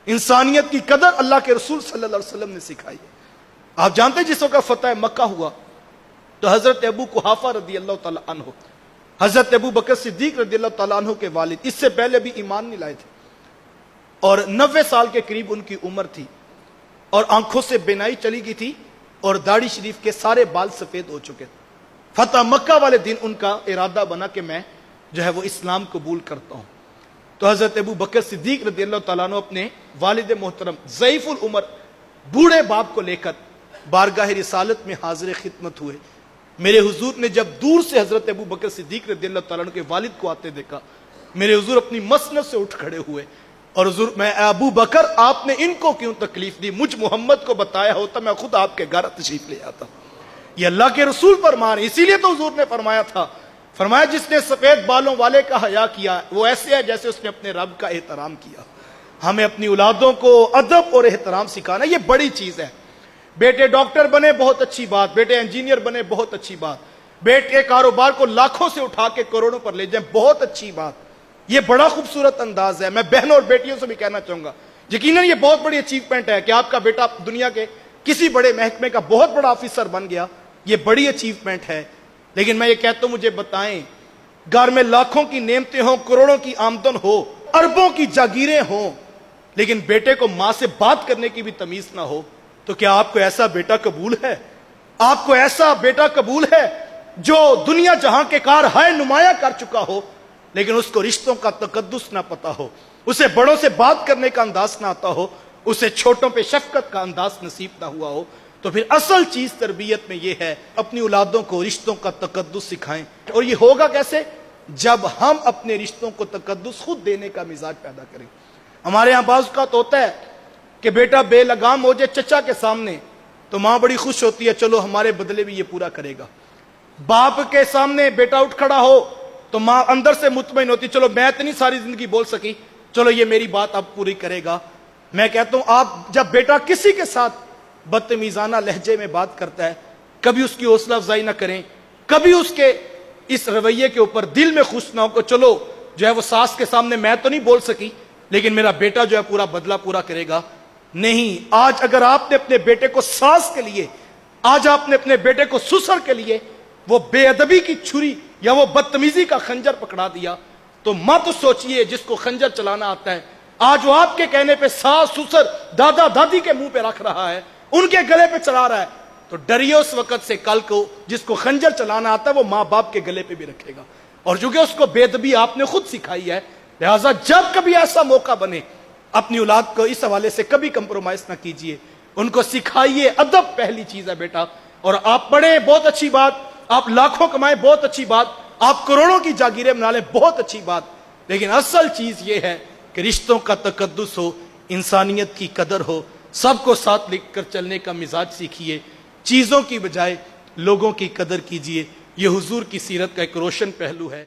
انسانیت کی قدر اللہ کے رسول صلی اللہ علیہ وسلم نے سکھائی ہے۔ آپ جانتے ہیں جس وقت فتح مکہ ہوا تو حضرت ابو قحافہ رضی اللہ تعالیٰ عنہ، حضرت ابو بکر صدیق رضی اللہ تعالیٰ عنہ کے والد، اس سے پہلے بھی ایمان نہیں لائے تھے، اور 90 سال کے قریب ان کی عمر تھی، اور آنکھوں سے بینائی چلی گئی تھی، اور داڑھی شریف کے سارے بال سفید ہو چکے تھے۔ فتح مکہ والے دن ان کا ارادہ بنا کہ میں جو ہے وہ اسلام قبول کرتا ہوں۔ تو حضرت ابو بکر صدیق رضی اللہ تعالیٰ عنہ اپنے والد محترم ضعیف العمر بوڑھے باپ کو لے کر بارگاہ رسالت میں حاضر خدمت ہوئے۔ میرے حضور نے جب دور سے حضرت ابو بکر صدیق رضی اللہ تعالیٰ عنہ کے والد کو آتے دیکھا، میرے حضور اپنی مسند سے اٹھ کھڑے ہوئے اور حضور، میں ابو بکر آپ نے ان کو کیوں تکلیف دی؟ مجھ محمد کو بتایا ہوتا میں خود آپ کے گھر تشریف لے آتا۔ یہ اللہ کے رسول فرمان ہے، اسی لیے تو حضور نے فرمایا تھا، فرمایا جس نے سفید بالوں والے کا حیا کیا وہ ایسے ہے جیسے اس نے اپنے رب کا احترام کیا۔ ہمیں اپنی اولادوں کو ادب اور احترام سکھانا، یہ بڑی چیز ہے۔ بیٹے ڈاکٹر بنے بہت اچھی بات، بیٹے انجینئر بنے بہت اچھی بات، بیٹے کاروبار کو لاکھوں سے اٹھا کے کروڑوں پر لے جائیں بہت اچھی بات، یہ بڑا خوبصورت انداز ہے۔ میں بہنوں اور بیٹیوں سے بھی کہنا چاہوں گا، یقیناً یہ بہت بڑی اچیومنٹ ہے کہ آپ کا بیٹا دنیا کے کسی بڑے محکمے کا بہت بڑا آفیسر بن گیا، یہ بڑی اچیومنٹ ہے۔ لیکن میں یہ کہتا ہوں، مجھے بتائیں، گھر میں لاکھوں کی نعمتیں ہوں، کروڑوں کی آمدن ہو، اربوں کی جاگیریں ہوں، لیکن بیٹے کو ماں سے بات کرنے کی بھی تمیز نہ ہو، تو کیا آپ کو ایسا بیٹا قبول ہے؟ آپ کو ایسا بیٹا قبول ہے جو دنیا جہاں کے کار ہائے نمایاں کر چکا ہو، لیکن اس کو رشتوں کا تقدس نہ پتا ہو، اسے بڑوں سے بات کرنے کا انداز نہ آتا ہو، اسے چھوٹوں پہ شفقت کا انداز نصیب نہ ہوا ہو؟ تو پھر اصل چیز تربیت میں یہ ہے، اپنی اولادوں کو رشتوں کا تقدس سکھائیں۔ اور یہ ہوگا کیسے؟ جب ہم اپنے رشتوں کو تقدس خود دینے کا مزاج پیدا کریں۔ ہمارے یہاں بعض اوقات ہوتا ہے کہ بیٹا بے لگام ہو جائے چچا کے سامنے تو ماں بڑی خوش ہوتی ہے، چلو ہمارے بدلے بھی یہ پورا کرے گا۔ باپ کے سامنے بیٹا اٹھ کھڑا ہو تو ماں اندر سے مطمئن ہوتی، چلو میں اتنی ساری زندگی بول سکی، چلو یہ میری بات اب پوری کرے گا۔ میں کہتا ہوں، آپ جب بیٹا کسی کے ساتھ بدتمیزانہ لہجے میں بات کرتا ہے، کبھی اس کی حوصلہ افزائی نہ کریں، کبھی اس کے اس رویے کے اوپر دل میں خوش نہ ہو کہ چلو جو ہے وہ ساس کے سامنے میں تو نہیں بول سکی لیکن میرا بیٹا جو ہے پورا بدلہ پورا کرے گا۔ نہیں، آج اگر آپ نے اپنے بیٹے کو ساس کے لیے، آج آپ نے اپنے بیٹے کو سسر کے لیے وہ بے ادبی کی چھری یا وہ بدتمیزی کا خنجر پکڑا دیا تو مت سوچئے جس کو خنجر چلانا آتا ہے آج وہ آپ کے کہنے پہ ساس سسر دادا دادی کے منہ پہ رکھ رہا ہے، ان کے گلے پہ چلا رہا ہے، تو ڈریے اس وقت سے کل کو جس کو خنجر چلانا آتا ہے وہ ماں باپ کے گلے پہ بھی رکھے گا، اور چونکہ اس کو بے ادبی آپ نے خود سکھائی ہے، لہٰذا جب کبھی ایسا موقع بنے اپنی اولاد کو اس حوالے سے کبھی کمپرومائز نہ کیجئے، ان کو سکھائیے ادب پہلی چیز ہے بیٹا۔ اور آپ پڑھیں بہت اچھی بات، آپ لاکھوں کمائیں بہت اچھی بات، آپ کروڑوں کی جاگیریں بنا لیں بہت اچھی بات، لیکن اصل چیز یہ ہے کہ رشتوں کا تقدس ہو، انسانیت کی قدر ہو، سب کو ساتھ لکھ کر چلنے کا مزاج سیکھیے، چیزوں کی بجائے لوگوں کی قدر کیجئے۔ یہ حضور کی سیرت کا ایک روشن پہلو ہے۔